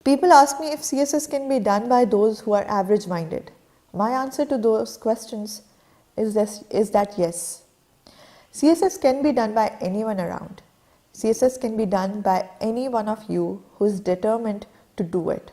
People ask me if CSS can be done by those who are average minded. My answer to those questions is that yes. CSS can be done by anyone around. CSS can be done by any one of you who is determined to do it.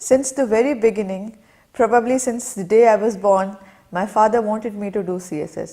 Since the very beginning, probably since the day I was born, my father wanted me to do CSS.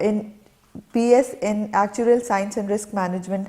in PS in Actuarial Science and Risk Management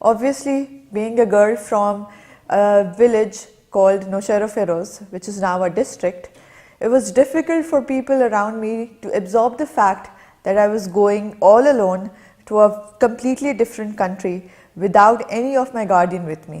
Obviously, being a girl from a village called Nowshera Feroz, which is now a district, it was difficult for people around me to absorb the fact that I was going all alone to a completely different country without any of my guardian with me.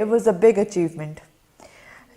it was a big achievement.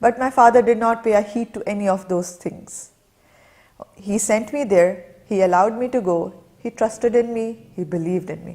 But my father did not pay a heed to any of those things. He sent me there, he allowed me to go, he trusted in me, he believed in me.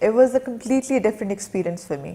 it was a completely different experience for me.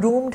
groomed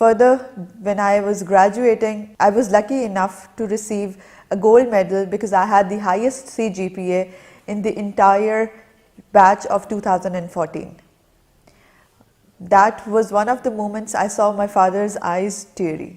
Further, when I was graduating, I was lucky enough to receive a gold medal because I had the highest CGPA in the entire batch of 2014. That was one of the moments I saw my father's eyes teary.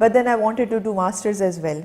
but then I wanted to do masters as well.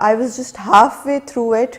I was just halfway through it,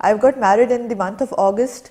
I got married in the month of August,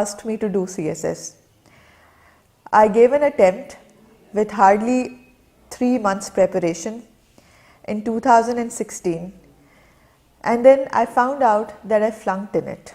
asked me to do CSS. I gave an attempt with hardly 3 months preparation in 2016, and then I found out that I flunked in it.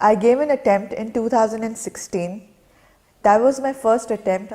I gave an attempt in 2016. That was my first attempt,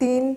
3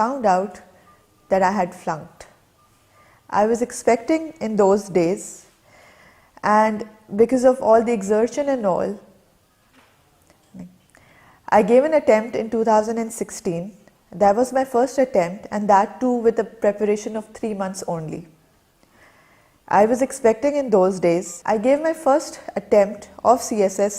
found out that I had flunked. I was expecting in those days, and because of all the exertion and all, I gave an attempt in 2016. That was my first attempt, and that too with a preparation of 3 months only. I was expecting in those days. I gave my first attempt of CSS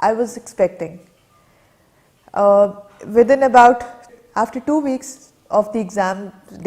I was expecting. Within about after 2 weeks of the exam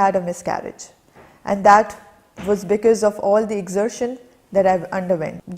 had a miscarriage, and that was because of all the exertion that I've underwent.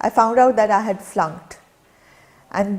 I found out that I had flunked, and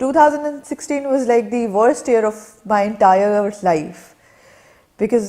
2016 was like the worst year of my entire life because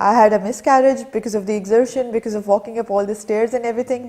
I had a miscarriage because of the exertion, because of walking up all the stairs and everything.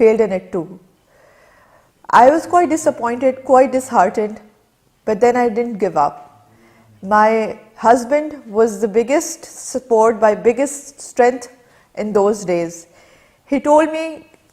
failed in it too. I was quite disappointed, quite disheartened, but then I didn't give up. My husband was the biggest support, my biggest strength in those days. He told me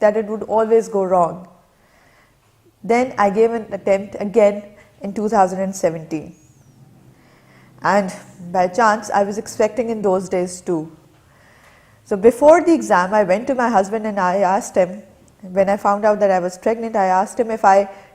that it would always go wrong. Then I gave an attempt again in 2017. And by chance, I was expecting in those days too. So before the exam, I went to my husband and I asked him, when I found out that I was pregnant, I asked him if I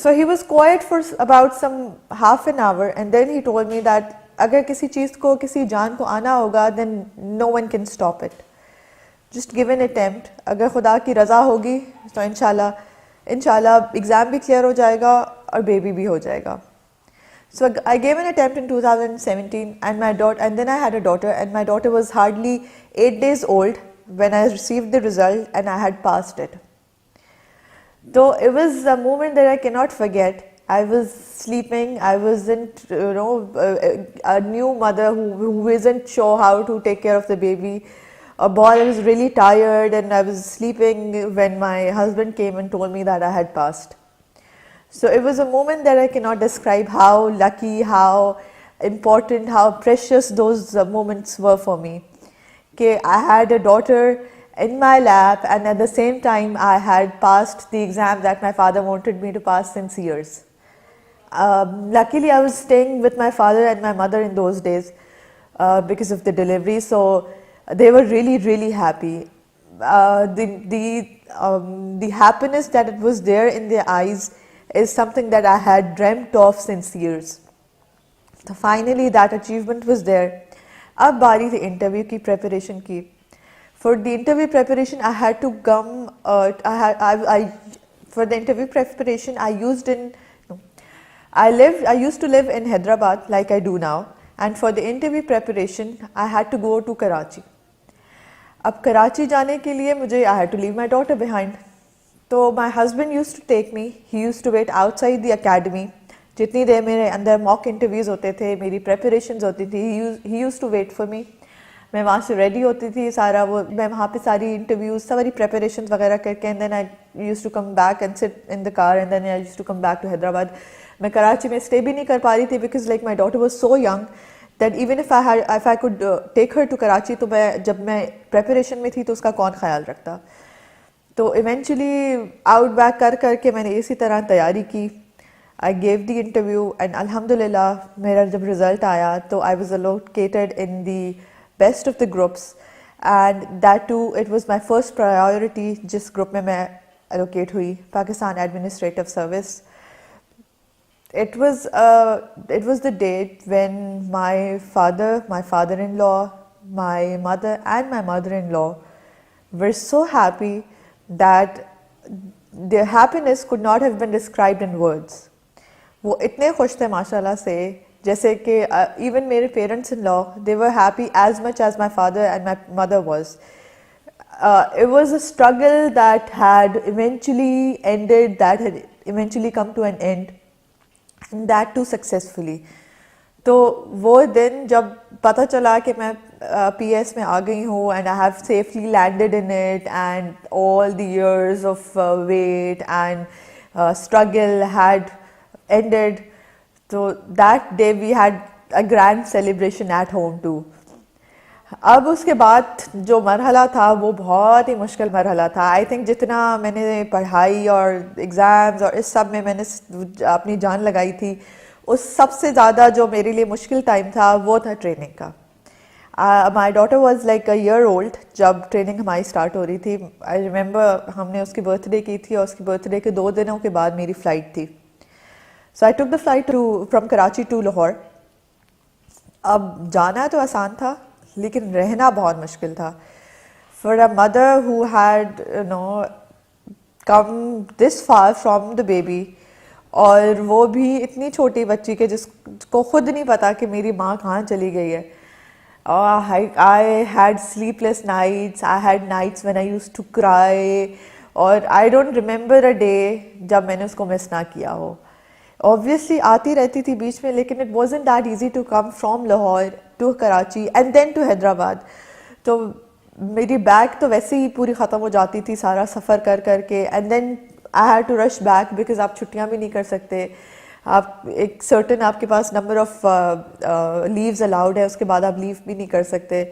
So he was quiet for about some half an hour and then he told me that اگر کسی چیز کو کسی جان کو آنا ہوگا then no one can stop it. Just give an attempt. اگر خدا کی رضا ہوگی تو انشاءاللہ ایگزام بھی کلیئر ہو جائے گا اور بیبی بھی ہو جائے گا. So I gave an attempt in 2017 and then I had a daughter and my daughter was hardly 8 days old when I received the result and I had passed it. So it was a moment that I cannot forget. I was sleeping, I wasn't, a new mother who isn't sure how to take care of the baby. I was really tired and I was sleeping when my husband came and told me that I had passed. So it was a moment that I cannot describe how lucky, how important, how precious those moments were for me. Okay, I had a daughter in my lap and at the same time I had passed the exam that my father wanted me to pass since years. Luckily I was staying with my father and my mother in those days because of the delivery, so they were really, really happy. The happiness that it was there in their eyes is something that I had dreamt of since years. So finally that achievement was there. اب باری تھی interview کی preparation کی. For the interview preparation I had to come, for the interview preparation I used to live in Hyderabad like I do now, and for the interview preparation I had to go to Karachi. اب کراچی جانے کے لیے مجھے I had to leave my daughter behind. تو my husband used to take me, he used to wait outside the academy. جتنی دیر میرے اندر موک interviews ہوتے تھے, میری پریپریشنز ہوتی تھی, he used to wait for me. میں وہاں سے ریڈی ہوتی تھی سارا, میں وہاں پہ ساری انٹرویوز ساری پریپریشنز وغیرہ کر کے and then I used to come back and sit in the car and then I used to come back to Hyderabad. میں کراچی میں اسٹے بھی نہیں کر پا رہی تھی because like my daughter was so young that even if I could take her to Karachi, تو میں جب میں پریپریشن میں تھی تو اس کا کون خیال رکھتا. تو ایونچولی آؤٹ بیک کر کے میں نے اسی طرح تیاری کی. I gave the interview and الحمدللہ میرا جب رزلٹ آیا تو I was allocated in the best of the groups and that too it was my first priority جس گروپ میں allocate ہوئی, Pakistan administrative service. It was the date when my father-in-law, my mother and my mother-in-law were so happy that their happiness could not have been described in words. وہ اتنے خوش تھے ماشاء اللہ سے, جیسے کہ even میرے parents in law they were happy as much as my father and my mother was. It was a struggle that had eventually ended, that had eventually come to an end, and that too successfully. تو وہ دن جب پتہ چلا کہ میں P S میں آ گئی ہوں and I have safely landed in it and all the years of wait and struggle had ended, so that day we had a grand celebration at home too. اب اس کے بعد جو مرحلہ تھا وہ بہت ہی مشکل مرحلہ تھا. آئی تھنک جتنا میں نے پڑھائی اور ایگزامز اور اس سب میں نے اپنی جان لگائی تھی, اس سب سے زیادہ جو میرے لیے مشکل ٹائم تھا وہ تھا ٹریننگ کا. My daughter was like a year old جب ٹریننگ ہماری اسٹارٹ ہو رہی تھی. آئی ریمبر ہم نے اس کی برتھ ڈے کی تھی اور اس کی برتھ ڈے کے 2 دنوں کے بعد میری فلائٹ تھی. So I took the flight from Karachi to Lahore. اب جانا تو آسان تھا لیکن رہنا بہت مشکل تھا. For a mother who had come this far from the baby, اور وہ بھی اتنی چھوٹی بچی کہ جس کو خود نہیں پتا کہ میری ماں کہاں چلی گئی ہے. I had sleepless nights, I had nights when I used to cry, اور I don't remember a day جب میں نے اس کو مس نہ کیا ہو. Obviously آتی رہتی تھی بیچ میں, لیکن it wasn't that easy to come from Lahore to Karachi and then to Hyderabad. تو میری بیگ تو ویسے ہی پوری ختم ہو جاتی تھی سارا سفر کر کے, and then I had to rush back because آپ چھٹیاں بھی نہیں کر سکتے. آپ ایک certain آپ کے پاس number of leaves allowed ہے, اس کے بعد آپ leave بھی نہیں کر سکتے.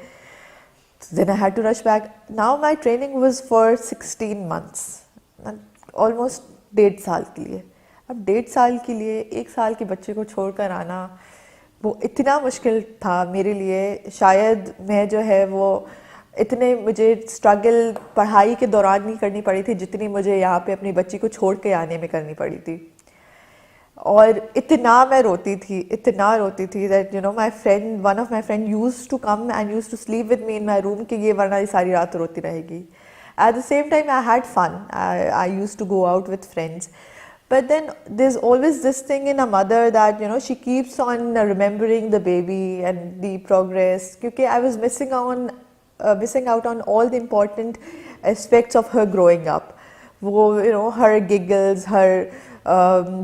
Then I had to rush back. Now my training was for 16 months, almost 1.5 سال کے لیے. اب 1.5 سال کے لیے 1 سال کے بچے کو چھوڑ کر آنا وہ اتنا مشکل تھا میرے لیے. شاید میں جو ہے وہ اتنے مجھے اسٹرگل پڑھائی کے دوران نہیں کرنی پڑی تھی جتنی مجھے یہاں پہ اپنی بچی کو چھوڑ کے آنے میں کرنی پڑی تھی. اور اتنا میں روتی تھی that you know one of my friend used to come and used to sleep with me in my room کہ یہ ورنہ یہ ساری رات روتی رہے گی. At the same time I had fun, I use to go out with friends. But then there's always this thing in a mother that, you know, she keeps on remembering the baby and the progress. Because I was missing out on all the important aspects of her growing up. وہ you know, her giggles, her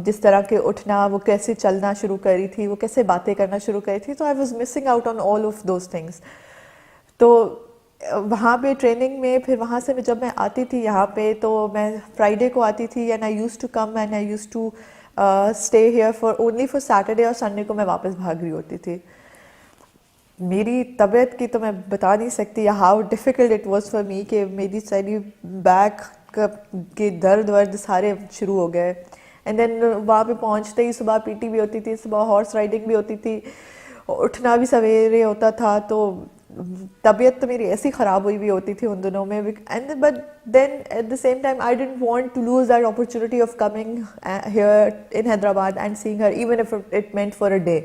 جس طرح کے اٹھنا, وہ کیسے چلنا شروع کری تھی, وہ کیسے باتیں کرنا شروع کری تھی. تو I was missing out on all of those things. تو وہاں پہ ٹریننگ میں پھر وہاں سے جب میں آتی تھی یہاں پہ تو میں فرائیڈے کو آتی تھی and I use to come and I use to stay here only for Saturday, اور سنڈے کو میں واپس بھاگ رہی ہوتی تھی. میری طبیعت کی تو میں بتا نہیں سکتی how difficult it was for me کہ میری ساری بیک کے درد سارے شروع ہو گئے. اینڈ دین وہاں پہ پہنچتے ہی صبح پی ٹی بھی ہوتی تھی, صبح ہارس رائڈنگ بھی ہوتی تھی, اٹھنا بھی سویرے ہوتا تھا. تو طبیعت تو میری ایسی خراب ہوئی ہوتی تھی ان دنوں میں. But then at the same time I didn't want to lose that opportunity of coming here in Hyderabad and seeing her, even if it meant for a day,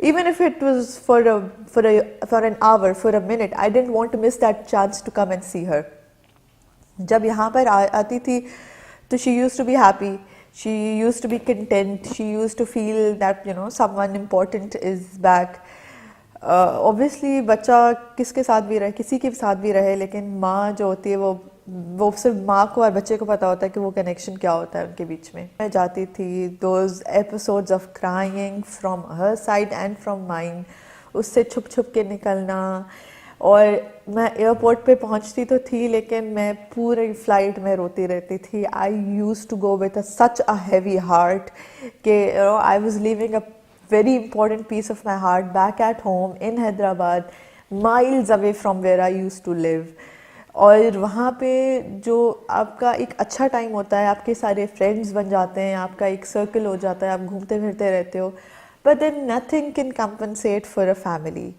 even if it was for an hour, for a minute. I didn't want to miss that chance to come and see her. جب یہاں پر آتی تھی تو she used to be happy, she used to be content, she used to feel that, you know, someone important is back. Obviously بچہ کس کے ساتھ بھی رہے, کسی کے ساتھ بھی رہے, لیکن ماں جو ہوتی ہے وہ صرف ماں کو اور بچے کو پتہ ہوتا ہے کہ وہ کنیکشن کیا ہوتا ہے ان کے بیچ میں. میں جاتی تھی those episodes of crying from her side and from mine, اس سے چھپ چھپ کے نکلنا. اور میں ایئرپورٹ پہ پہنچتی تو تھی لیکن میں پوری فلائٹ میں روتی رہتی تھی. I use to go with such a heavy heart کہ I was leaving a very important piece of my heart back at home in Hyderabad, miles away from where I used to live. اور وہاں پہ جو آپ کا ایک اچھا time ہوتا ہے, آپ کے سارے فرینڈز بن جاتے ہیں, آپ کا ایک سرکل ہو جاتا ہے, آپ گھومتے پھرتے رہتے ہو. But then nothing can compensate for a family.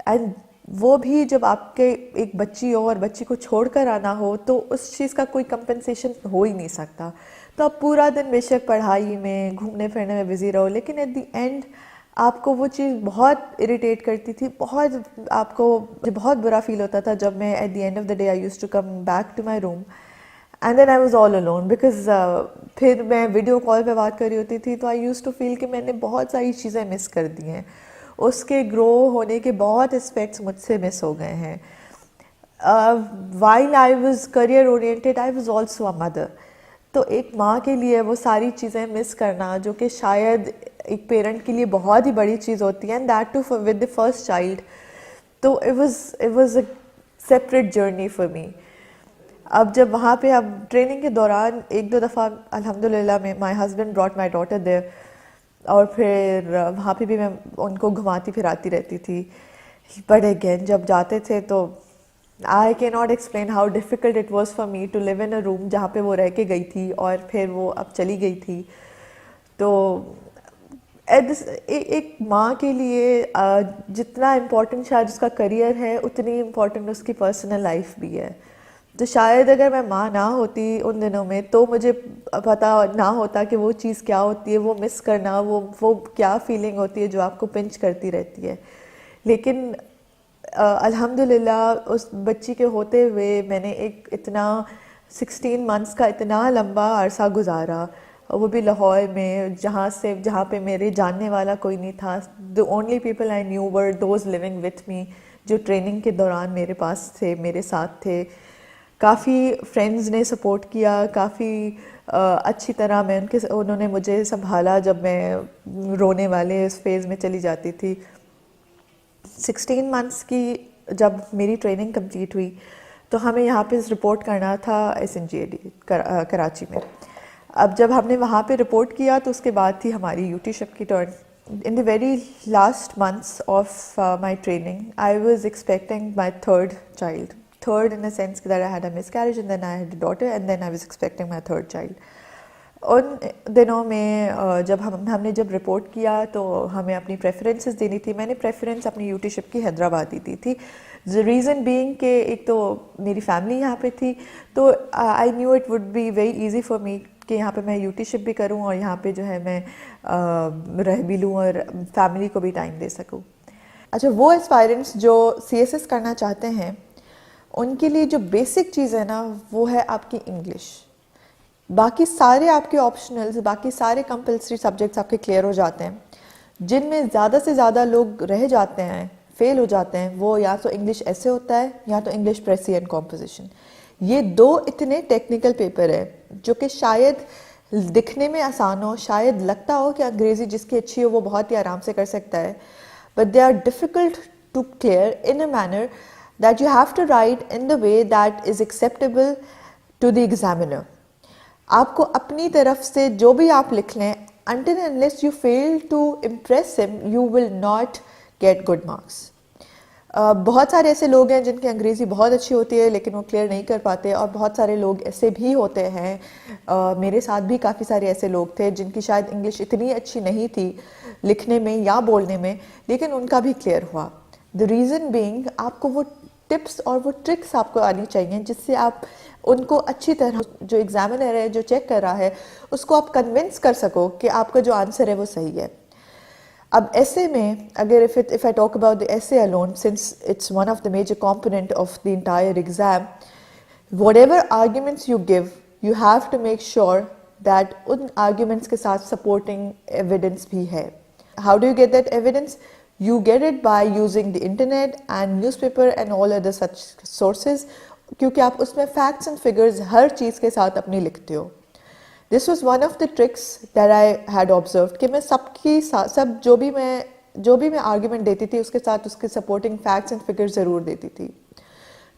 And وہ بھی جب آپ کے ایک بچی ہو اور بچی کو چھوڑ کر آنا ہو تو اس چیز کا کوئی کمپنسیشن ہو ہی نہیں سکتا. تو آپ پورا دن بے شک پڑھائی میں گھومنے پھرنے میں بزی رہو, لیکن ایٹ دی اینڈ آپ کو وہ چیز بہت اریٹیٹ کرتی تھی, بہت آپ کو بہت برا فیل ہوتا تھا جب میں at the end of the day I use to come back to my room and then I was all alone. Because پھر میں ویڈیو کال پہ بات کر رہی ہوتی تھی تو آئی یوز ٹو فیل کہ میں نے بہت ساری چیزیں مس کر دی ہیں, اس کے گرو ہونے کے بہت اسپیکٹس مجھ سے مس ہو گئے ہیں. while I was career oriented, I was also a mother. تو ایک ماں کے لیے وہ ساری چیزیں مس کرنا جو کہ شاید ایک پیرنٹ کے لیے بہت ہی بڑی چیز ہوتی ہے, and that too with the first child. تو it was a separate journey for me. اب جب وہاں پہ اب ٹریننگ کے دوران ایک دو دفعہ الحمدللہ my husband brought my daughter there, اور پھر وہاں پہ بھی میں ان کو گھماتی پھراتی رہتی تھی. بٹ اگین جب جاتے تھے تو I cannot explain how difficult it was for me to live in a room جہاں پہ وہ رہ کے گئی تھی اور پھر وہ اب چلی گئی تھی. تو ایک ماں کے لیے جتنا امپورٹنٹ شاید اس کا کریئر ہے اتنی امپورٹنٹ اس کی پرسنل لائف بھی ہے. تو شاید اگر میں ماں نہ ہوتی ان دنوں میں تو مجھے پتہ نہ ہوتا کہ وہ چیز کیا ہوتی ہے, وہ مس کرنا, وہ کیا فیلنگ ہوتی ہے جو آپ کو پنچ کرتی رہتی ہے. لیکن الحمدللہ اس بچی کے ہوتے ہوئے میں نے ایک اتنا 16 months کا اتنا لمبا عرصہ گزارا, وہ بھی لاہور میں جہاں پہ میرے جاننے والا کوئی نہیں تھا. the only people I knew were those living with me جو ٹریننگ کے دوران میرے پاس تھے, میرے ساتھ تھے. کافی فرینڈز نے سپورٹ کیا, کافی اچھی طرح انہوں نے مجھے سنبھالا جب میں رونے والے اس فیز میں چلی جاتی تھی. 16 months کی جب میری ٹریننگ کمپلیٹ ہوئی تو ہمیں یہاں پہ رپورٹ کرنا تھا SNGAD کراچی میں. اب جب ہم نے وہاں پہ رپورٹ کیا تو اس کے بعد تھی ہماری UT شپ کی turn. In the very last months of my training, I was expecting my third child. Third in the sense that I had a miscarriage and then I had a daughter and then I was expecting my third child. ان دنوں میں جب ہم نے جب report کیا تو ہمیں اپنی پریفرنسز دینی تھی. میں نے پریفرنس اپنی UT شپ کی حیدرآباد دی تھی. ریزن بینگ کہ ایک تو میری فیملی یہاں پہ تھی, تو I knew it would be very easy for me کہ یہاں پہ میں یوٹی شپ بھی کروں اور یہاں پہ جو ہے میں رہ بھی لوں اور فیملی کو بھی ٹائم دے سکوں. اچھا, وہ اسپائرنٹس جو سی ایس ایس کرنا چاہتے ہیں ان کے لیے جو بیسک چیز ہے نا وہ ہے آپ کی انگلش. باقی سارے آپ کے آپشنلز, باقی سارے کمپلسری سبجیکٹس آپ کے کلیئر ہو جاتے ہیں. جن میں زیادہ سے زیادہ لوگ رہ جاتے ہیں, فیل ہو جاتے ہیں, وہ یا تو انگلش ایسے ہوتا ہے یا تو انگلش پریسی اینڈ کمپوزیشن. یہ دو اتنے ٹیکنیکل پیپر ہے جو کہ شاید دکھنے میں آسان ہو, شاید لگتا ہو کہ انگریزی جس کی اچھی ہو وہ بہت ہی آرام سے کر سکتا ہے, but they are difficult to clear in a manner that you have to write in the way that is acceptable to the examiner. آپ کو اپنی طرف سے جو بھی آپ لکھ لیں, until and unless you fail to impress him, you will not get good marks. بہت سارے ایسے لوگ ہیں جن کی انگریزی بہت اچھی ہوتی ہے لیکن وہ کلیئر نہیں کر پاتے, اور بہت سارے لوگ ایسے بھی ہوتے ہیں, میرے ساتھ بھی کافی سارے ایسے لوگ تھے جن کی شاید انگلش اتنی اچھی نہیں تھی لکھنے میں یا بولنے میں, لیکن ان کا بھی کلیئر ہوا. The reason being, آپ کو وہ ٹپس اور وہ ٹرکس آپ کو آنی چاہیے جس سے آپ ان کو اچھی طرح, جو ایگزامنر ہے جو چیک کر رہا ہے, اس کو آپ کنونس کر سکو کہ آپ کا جو آنسر ہے وہ صحیح ہے. اب ایسے میں اگر if I talk about the essay alone, since it's one of the major component of the entire exam, whatever arguments you give, you have to make sure that in arguments کے ساتھ supporting evidence بھی ہے. How do you get that evidence? You get it by using the internet and newspaper and all other such sources, کیونکہ آپ اس میں facts and figures ہر چیز کے ساتھ اپنی لکھتے ہو. This was one of the tricks that I had observed, کہ میں سب جو بھی میں آرگیومنٹ دیتی تھی اس کے ساتھ اس کے سپورٹنگ فیکٹس اینڈ فگرز ضرور دیتی تھی.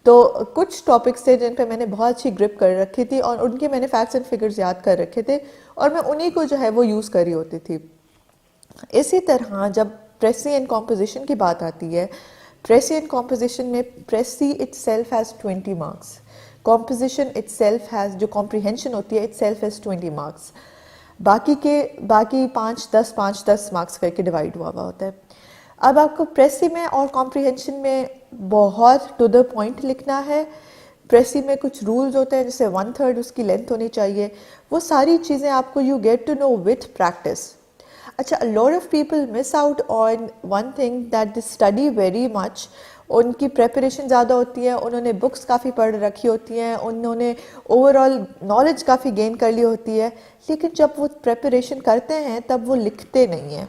تو کچھ ٹاپکس تھے جن پہ میں نے بہت اچھی گرپ کر رکھی تھی اور ان کے میں نے فیکٹس اینڈ فگرز یاد کر رکھے تھے, اور میں انہی کو جو ہے وہ یوز کر رہی ہوتی تھی. اسی طرح جب پریسی اینڈ کمپوزیشن کی بات آتی ہے, پریسی اینڈ کمپوزیشن میں precis it self has 20 marks, composition it self has, جو کمپریہنشن ہوتی ہے اٹ سیلف ہیز 20 مارکس. باقی 5-10 مارکس کر کے ڈیوائڈ ہوا ہوتا ہے. اب آپ کو پریسی میں اور کمپریہنشن میں بہت ٹو دا پوائنٹ لکھنا ہے. پریسی میں کچھ رولز ہوتے ہیں جیسے 1/3 اس کی لینتھ ہونی چاہیے, وہ ساری چیزیں آپ کو you get to know with practice. اچھا, a lot of people miss out on one thing, that they study very much. ان کی پریپریشن زیادہ ہوتی ہے, انہوں نے بکس کافی پڑھ رکھی ہوتی ہیں, انہوں نے اوور آل نالج کافی گین کر لی ہوتی ہے, لیکن جب وہ پریپریشن کرتے ہیں تب وہ لکھتے نہیں ہیں.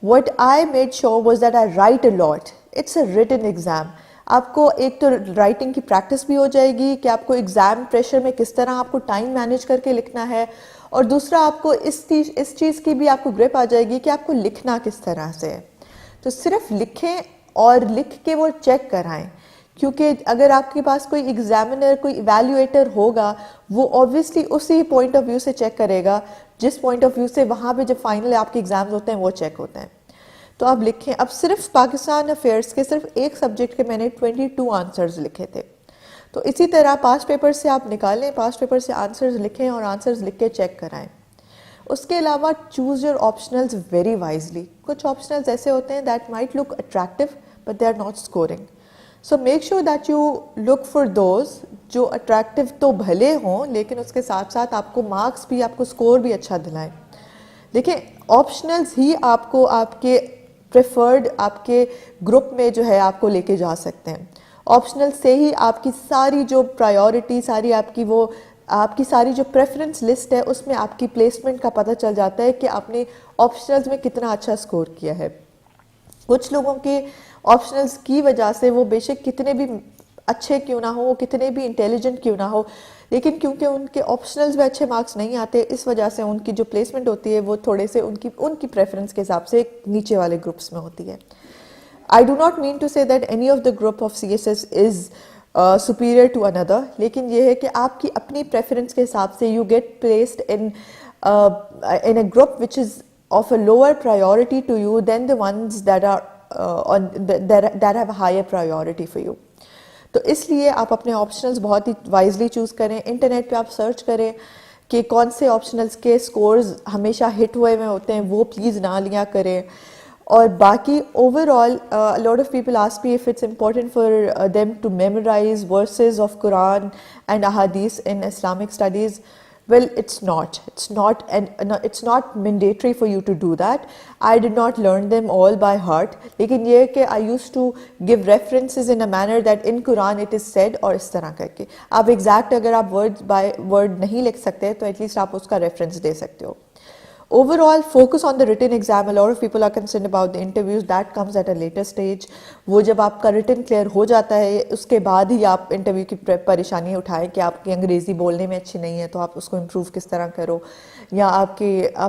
What I made sure was that I write a lot. It's a written exam. آپ کو ایک تو رائٹنگ کی پریکٹس بھی ہو جائے گی کہ آپ کو ایگزام پریشر میں کس طرح آپ کو ٹائم مینیج کر کے لکھنا ہے, اور دوسرا آپ کو اس چیز کی بھی آپ کو گرپ آ جائے گی کہ آپ کو لکھنا کس طرح سے ہے. تو صرف لکھیں اور لکھ کے وہ چیک کرائیں, کیونکہ اگر آپ کے پاس کوئی ایگزامنر, کوئی ایویلیویٹر ہوگا, وہ اوبویسلی اسی پوائنٹ آف ویو سے چیک کرے گا جس پوائنٹ آف ویو سے وہاں پہ جب فائنل آپ کے ایگزامز ہوتے ہیں وہ چیک ہوتے ہیں. تو آپ لکھیں. اب صرف پاکستان افیئرس کے صرف ایک سبجیکٹ کے میں نے 22 آنسرز لکھے تھے. تو اسی طرح پاسٹ پیپر سے آپ نکالیں, پاسٹ پیپر سے آنسرز لکھیں اور آنسرز لکھ کے چیک کرائیں. اس کے علاوہ choose your optionals very wisely. کچھ آپشنلز ایسے ہوتے ہیں that might look attractive but they are not scoring, so make sure that you look for those جو اٹریکٹیو تو بھلے ہوں لیکن اس کے ساتھ ساتھ آپ کو مارکس بھی, آپ کو اسکور بھی اچھا دلائیں. دیکھیں, آپشنلز ہی آپ کو آپ کے پریفرڈ آپ کے گروپ میں جو ہے آپ کو لے کے جا سکتے ہیں. آپشنل سے ہی آپ کی ساری جو پرائیورٹی, آپ کی ساری جو پریفرنس لسٹ ہے اس میں آپ کی پلیسمنٹ کا پتہ چل جاتا ہے کہ آپ نے آپشنلز میں کتنا اچھا اسکور کیا ہے. کچھ لوگوں کے آپشنلز کی وجہ سے وہ بے شک کتنے بھی اچھے کیوں نہ ہو, وہ کتنے بھی انٹیلیجنٹ کیوں نہ ہو, لیکن کیونکہ ان کے آپشنلز میں اچھے مارکس نہیں آتے, اس وجہ سے ان کی جو پلیسمنٹ ہوتی ہے وہ تھوڑے سے ان کی پریفرنس کے حساب سے نیچے والے گروپس میں ہوتی ہے. I do not mean to say that any of the group of CSS is superior to another, لیکن یہ ہے کہ آپ کی اپنی پریفرنس کے حساب سے you get placed in a group which is of a lower priority to you than the ones that are that have a higher priority for you. تو اس لیے آپ اپنے آپشنلز بہت ہی وائزلی چوز کریں. انٹرنیٹ پہ آپ سرچ کریں کہ کون سے آپشنلز کے سکورز ہمیشہ ہٹ ہوئے میں ہوتے ہیں, وہ پلیز نہ لیا کریں. اور باقی overall lot of people ask me if it's important for them to memorize verses of Quran and احادیث in Islamic studies. Well, it's not. It's not mandatory for you to do that. I did not learn them all by heart. لیکن یہ کہ I used to give references in a manner that in Quran it is said, اور اس طرح کر کے. آپ exact اگر آپ word by word نہیں لکھ سکتے تو at least آپ اس کا reference دے سکتے ہو. Overall, focus on the written exam. A lot of people are concerned about the interviews. That comes at a later stage. وہ جب آپ کا written clear ہو جاتا ہے اس کے بعد ہی آپ انٹرویو کی پریشانی اٹھائیں کہ آپ کی انگریزی بولنے میں اچھی نہیں ہے تو آپ اس کو امپروو کس طرح کرو, یا آپ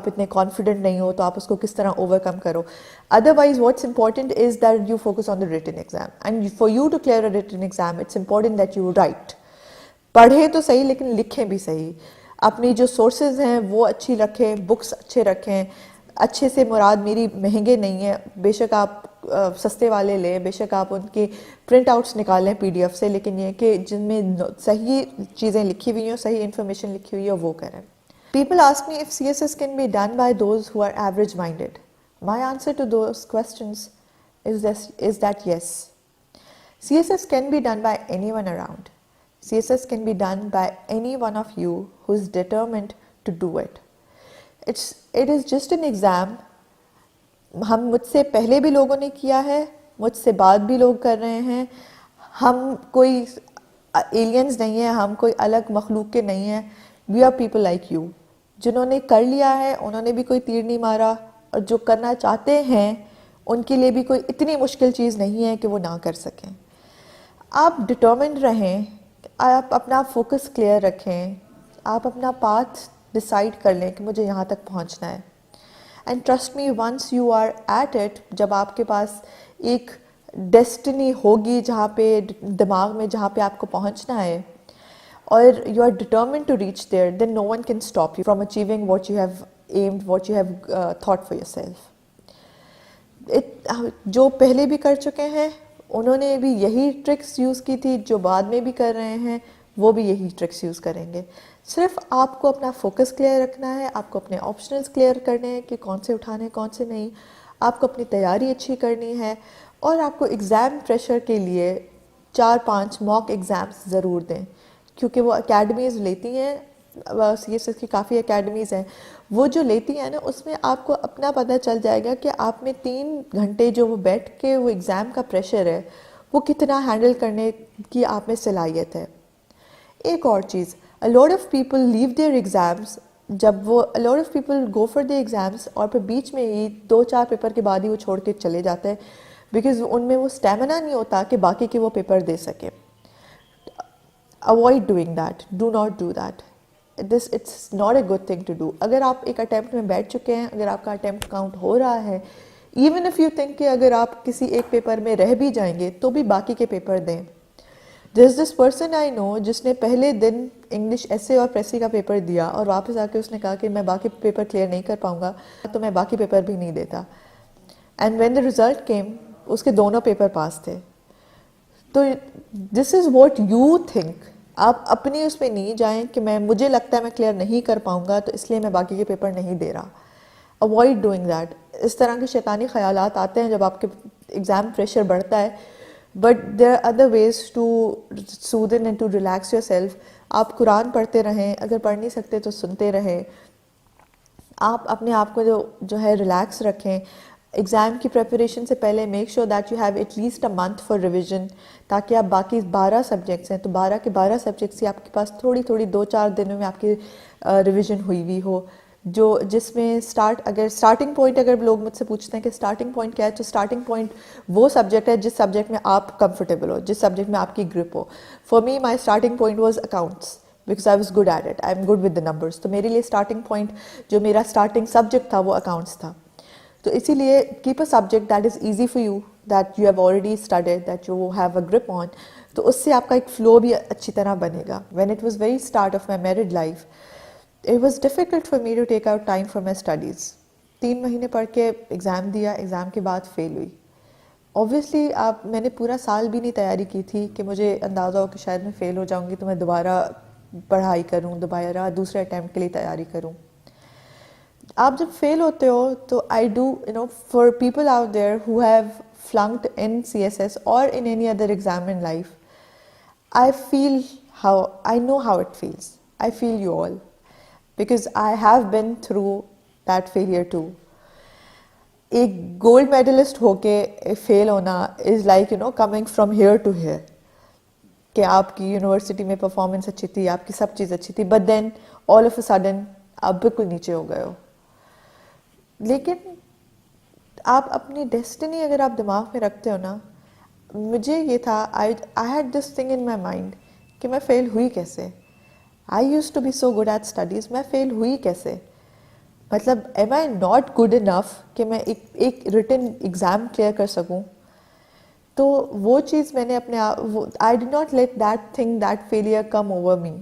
اتنے کانفیڈنٹ نہیں ہو تو آپ اس کو کس طرح اوور کم کرو. Otherwise, what's important is that you focus on the written exam. And for you to clear a written exam, it's important that you write. پڑھیں تو صحیح لیکن لکھیں بھی صحیح. اپنی جو سورسز ہیں وہ اچھی رکھیں, بکس اچھے رکھیں. اچھے سے مراد میری مہنگے نہیں ہیں, بے شک آپ سستے والے لیں, بے شک آپ ان کی پرنٹ آؤٹس نکالیں PDF سے, لیکن یہ کہ جن میں صحیح چیزیں لکھی ہوئی ہوں, صحیح انفارمیشن لکھی ہوئی ہے وہ کریں. People ask me if CSS can be done by those who are average minded. My answer to those questions is that yes. CSS can be done by anyone around. CSS can be done by any one of you who is determined to do it. It is just an exam. ہم مجھ سے پہلے بھی لوگوں نے کیا ہے, مجھ سے بعد بھی لوگ کر رہے ہیں. ہم کوئی ایلینز نہیں ہیں, ہم کوئی الگ مخلوق کے نہیں ہیں. We are people like you. جنہوں نے کر لیا ہے انہوں نے بھی کوئی تیر نہیں مارا, اور جو کرنا چاہتے ہیں ان کے لیے بھی کوئی اتنی مشکل چیز نہیں ہے کہ وہ نہ کر سکیں. آپ ڈٹرمنڈ رہیں, آپ اپنا فوکس کلیئر رکھیں, آپ اپنا پاتھ ڈیسائیڈ کر لیں کہ مجھے یہاں تک پہنچنا ہے. And trust me, once you are at it, جب آپ کے پاس ایک ڈیسٹنی ہوگی جہاں پہ دماغ میں جہاں پہ آپ کو پہنچنا ہے, اور you are determined to reach there, then no one can stop you from achieving what you have aimed, what you have thought for yourself. جو پہلے بھی کر چکے ہیں انہوں نے بھی یہی ٹرکس یوز کی تھی, جو بعد میں بھی کر رہے ہیں وہ بھی یہی ٹرکس یوز کریں گے. صرف آپ کو اپنا فوکس کلیئر رکھنا ہے, آپ کو اپنے آپشنلز کلیئر کرنے ہیں کہ کون سے اٹھانے کون سے نہیں. آپ کو اپنی تیاری اچھی کرنی ہے, اور آپ کو ایگزام پریشر کے لیے 4-5 موک ایگزامس ضرور دیں, کیونکہ وہ اکیڈمیز لیتی ہیں, CSS کی کافی اکیڈمیز ہیں, وہ جو لیتی ہیں نا اس میں آپ کو اپنا پتہ چل جائے گا کہ آپ میں 3 گھنٹے جو وہ بیٹھ کے وہ ایگزام کا پریشر ہے وہ کتنا ہینڈل کرنے کی آپ میں صلاحیت ہے. ایک اور چیز, a lot of people leave their exams, جب وہ a lot of people go for the exams اور پھر بیچ میں ہی 2-4 پیپر کے بعد ہی وہ چھوڑ کے چلے جاتے ہیں, بیکاز ان میں وہ اسٹیمنا نہیں ہوتا کہ باقی کے وہ پیپر دے سکے. avoid doing that, do not do that. It's not a good thing to do. اگر آپ ایک اٹیمپٹ میں بیٹھ چکے ہیں, اگر آپ کا اٹیمپٹ کاؤنٹ ہو رہا ہے, ایون اف یو تھنک کہ اگر آپ کسی ایک پیپر میں رہ بھی جائیں گے تو بھی باقی کے پیپر دیں. There's this person I know جس نے پہلے دن انگلش ایسے اور پریسی کا پیپر دیا اور واپس آ کے اس نے کہا کہ میں باقی پیپر کلیئر نہیں کر پاؤں گا تو میں باقی پیپر بھی نہیں دیتا. And when the result came اس کے دونوں پیپر پاس تھے. تو this is what you think. آپ اپنی اس پہ نہیں جائیں کہ مجھے لگتا ہے میں کلیئر نہیں کر پاؤں گا تو اس لیے میں باقی کے پیپر نہیں دے رہا. Avoid doing that. اس طرح کے شیطانی خیالات آتے ہیں جب آپ کے ایگزام پریشر بڑھتا ہے, but there are other ways to soothe and to relax yourself. آپ قرآن پڑھتے رہیں, اگر پڑھ نہیں سکتے تو سنتے رہیں. آپ اپنے آپ کو جو ہے ریلیکس رکھیں. ایگزام کی پریپریشن سے پہلے make sure that you have at least a month for revision, تاکہ آپ باقی 12 سبجیکٹس ہیں تو 12 کے 12 سبجیکٹس ہی آپ کے پاس تھوڑی 2-4 دنوں میں آپ کی ریویژن ہوئی ہو. جس میں اگر اسٹارٹنگ پوائنٹ, اگر لوگ مجھ سے پوچھتے ہیں کہ اسٹارٹنگ پوائنٹ کیا ہے, تو اسٹارٹنگ پوائنٹ وہ سبجیکٹ ہے جس سبجیکٹ میں آپ کمفرٹیبل ہو, جس سبجیکٹ میں آپ کی گرپ ہو. For me my starting point was accounts, because I was good at it. I'm good with the numbers. تو میرے لیے اسٹارٹنگ پوائنٹ جو میرا اسٹارٹنگ سبجیکٹ تھا وہ اکاؤنٹس تھا. تو اسی لیے keep a subject that is easy for you, that you have already studied, that you have a grip on. تو اس سے آپ کا ایک فلو بھی اچھی طرح بنے گا. When it was very start of my married life, it was difficult for me to take out time for my studies. 3 مہینے پڑھ کے ایگزام دیا, ایگزام کے بعد فیل ہوئی. اوبویسلی میں نے پورا سال بھی نہیں تیاری کی تھی کہ مجھے اندازہ ہو کہ شاید میں فیل ہو جاؤں گی تو میں دوبارہ پڑھائی کروں, دوبارہ دوسرے اٹیمپٹ کے لیے تیاری کروں. آپ جب فیل ہوتے ہو تو I do for people out there who have flunked in CSS اور in any other exam in life, I know how it feels. I feel you all. because I have been through that failure too. ایک gold medalist ہو کے fail ہونا is like coming from here to here, کہ آپ کی university میں performance اچھی تھی, آپ کی سب چیز اچھی تھی, but then all of a sudden آپ بالکل نیچے ہو گئے ہو. لیکن آپ اپنی ڈیسٹنی اگر آپ دماغ میں رکھتے ہو نا, مجھے یہ تھا, I had this thing in my mind کہ میں فیل ہوئی کیسے. I use to be so good at studies, میں فیل ہوئی کیسے؟ مطلب am I not good enough کہ میں ایک ریٹن ایگزام کلیئر کر سکوں؟ تو وہ چیز میں نے اپنے آپ, I did not let that thing, that failure come over me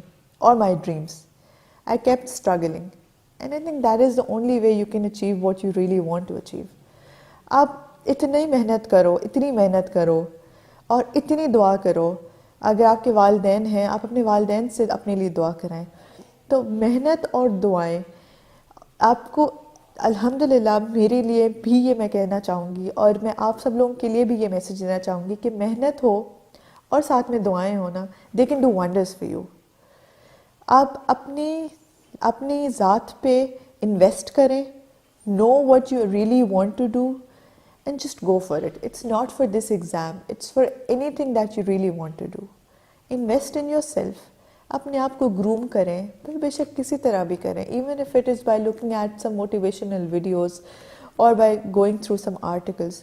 اور my dreams. I kept struggling, and I think that is the only way you can achieve what you really want to achieve. آپ اتنی محنت کرو, اتنی محنت کرو اور اتنی دعا کرو. اگر آپ کے والدین ہیں, آپ اپنے والدین سے اپنے لیے دعا کرائیں. تو محنت اور دعائیں آپ کو, الحمدللہ میرے لیے بھی یہ میں کہنا چاہوں گی, اور میں آپ سب لوگوں کے لیے بھی یہ میسج دینا چاہوں گی کہ محنت ہو اور ساتھ میں دعائیں ہونا, they can do wonders for you. آپ اپنی ذات پہ انویسٹ کریں, know what you really want to do and just go for it. It's not for this exam, it's for anything that you really want to do. Invest in yourself. اپنے آپ کو groom کریں, پھر بے شک کسی طرح بھی کریں, even if it is by looking at some motivational videos اور by going through some articles.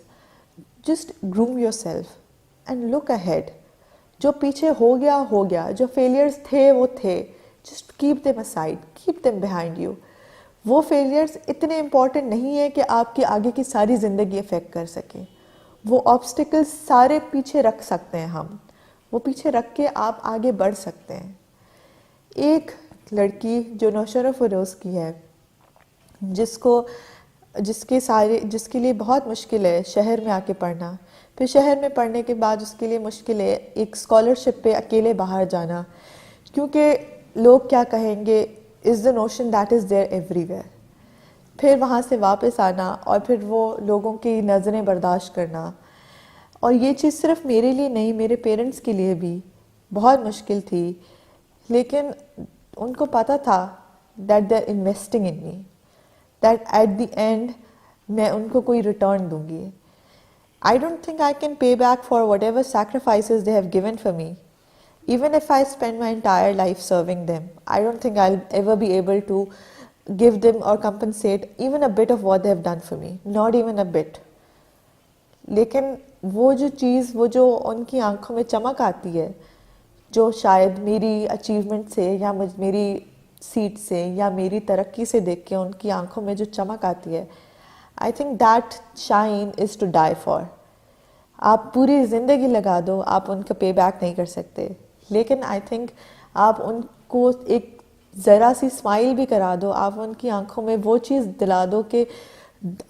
Just groom yourself and look ahead. جو پیچھے ہو گیا, جو فیلئرز تھے وہ تھے, just keep them aside, keep them behind you. وہ فیلئرز اتنے امپورٹنٹ نہیں ہیں کہ آپ کی آگے کی ساری زندگی افیکٹ کر سکیں. وہ آبسٹیکلز سارے پیچھے رکھ سکتے ہیں ہم, وہ پیچھے رکھ کے آپ آگے بڑھ سکتے ہیں. ایک لڑکی جو نوشر فیروز کی ہے, جس کے لیے بہت مشکل ہے شہر میں آ کے پڑھنا, پھر شہر میں پڑھنے کے بعد اس کے لیے مشکل ہے ایک اسکالرشپ پہ اکیلے باہر جانا, کیونکہ لوگ کیا کہیں گے is the notion that is there everywhere. پھر وہاں سے واپس آنا اور پھر وہ لوگوں کی نظریں برداشت کرنا. اور یہ چیز صرف میرے لیے نہیں, میرے پیرنٹس کے لیے بھی بہت مشکل تھی, لیکن ان کو پتہ تھا that they are investing in me, that at the end میں ان کو کوئی ریٹرن دوں گی. I don't think I can pay back for whatever sacrifices they have given for me. Even if I spend my entire life serving them, I don't think I'll ever be able to give them or compensate even a bit of what they have done for me. Not even a bit. لیکن وہ جو چیز, وہ جو ان کی آنکھوں میں چمک آتی ہے, جو شاید میری اچیومنٹ سے یا میری سیٹ سے یا میری ترقی سے دیکھ کے ان کی آنکھوں میں جو چمک آتی ہے, I think that shine is to die for. آپ پوری زندگی لگا دو, آپ ان کا پے بیک نہیں کر سکتے, لیکن آئی تھنک آپ ان کو ایک ذرا سی اسمائل بھی کرا دو, آپ ان کی آنکھوں میں وہ چیز دلا دو کہ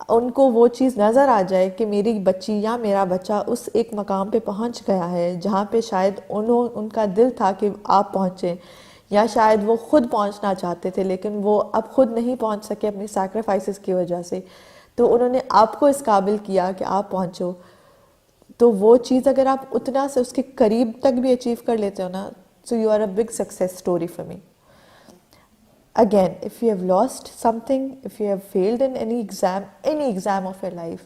ان کو وہ چیز نظر آ جائے کہ میری بچی یا میرا بچہ اس ایک مقام پہ پہنچ گیا ہے جہاں پہ شاید ان کا دل تھا کہ آپ پہنچیں, یا شاید وہ خود پہنچنا چاہتے تھے لیکن وہ اب خود نہیں پہنچ سکے اپنی سیکریفائسز کی وجہ سے, تو انہوں نے آپ کو اس قابل کیا کہ آپ پہنچو. تو وہ چیز اگر آپ اتنا سے اس کے قریب تک بھی اچیو کر لیتے ہو نا, so you are a big success story for me. Again, if you have lost something, if you have failed in any exam of your life,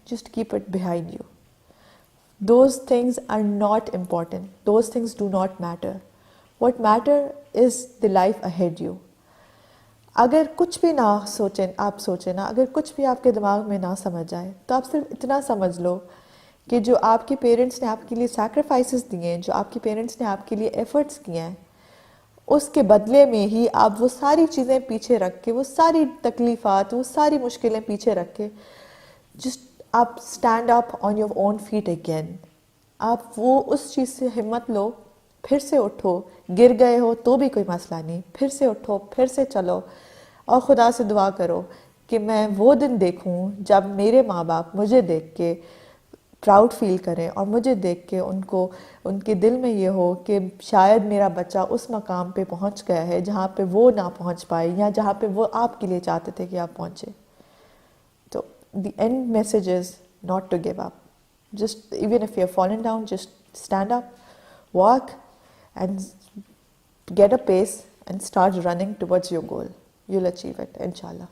just keep it behind you. Those things are not important. Those things do not matter. What matter is the life ahead you. اگر کچھ بھی نہ سوچیں نا, اگر کچھ بھی آپ کے دماغ میں نہ سمجھ آئے, تو آپ صرف اتنا سمجھ لو کہ جو آپ کے پیرنٹس نے آپ کے لیے سیکریفائسز دیے ہیں, جو آپ کے پیرنٹس نے آپ کے لیے ایفرٹس کیے ہیں, اس کے بدلے میں ہی آپ وہ ساری چیزیں پیچھے رکھ کے, وہ ساری تکلیفات, وہ ساری مشکلیں پیچھے رکھ کے, جسٹ آپ stand up on your own feet again. آپ وہ اس چیز سے ہمت لو, پھر سے اٹھو, گر گئے ہو تو بھی کوئی مسئلہ نہیں, پھر سے اٹھو, پھر سے چلو, اور خدا سے دعا کرو کہ میں وہ دن دیکھوں جب میرے ماں باپ مجھے دیکھ کے پراؤڈ فیل کریں, اور مجھے دیکھ کے ان کے دل میں یہ ہو کہ شاید میرا بچہ اس مقام پہ پہنچ گیا ہے جہاں پہ وہ نہ پہنچ پائے, یا جہاں پہ وہ آپ کے لیے چاہتے تھے کہ آپ پہنچے. تو the end message is not to give up. Just even if you have fallen down, just stand up, walk and get a pace and start running towards your goal. you'll achieve it, inshallah.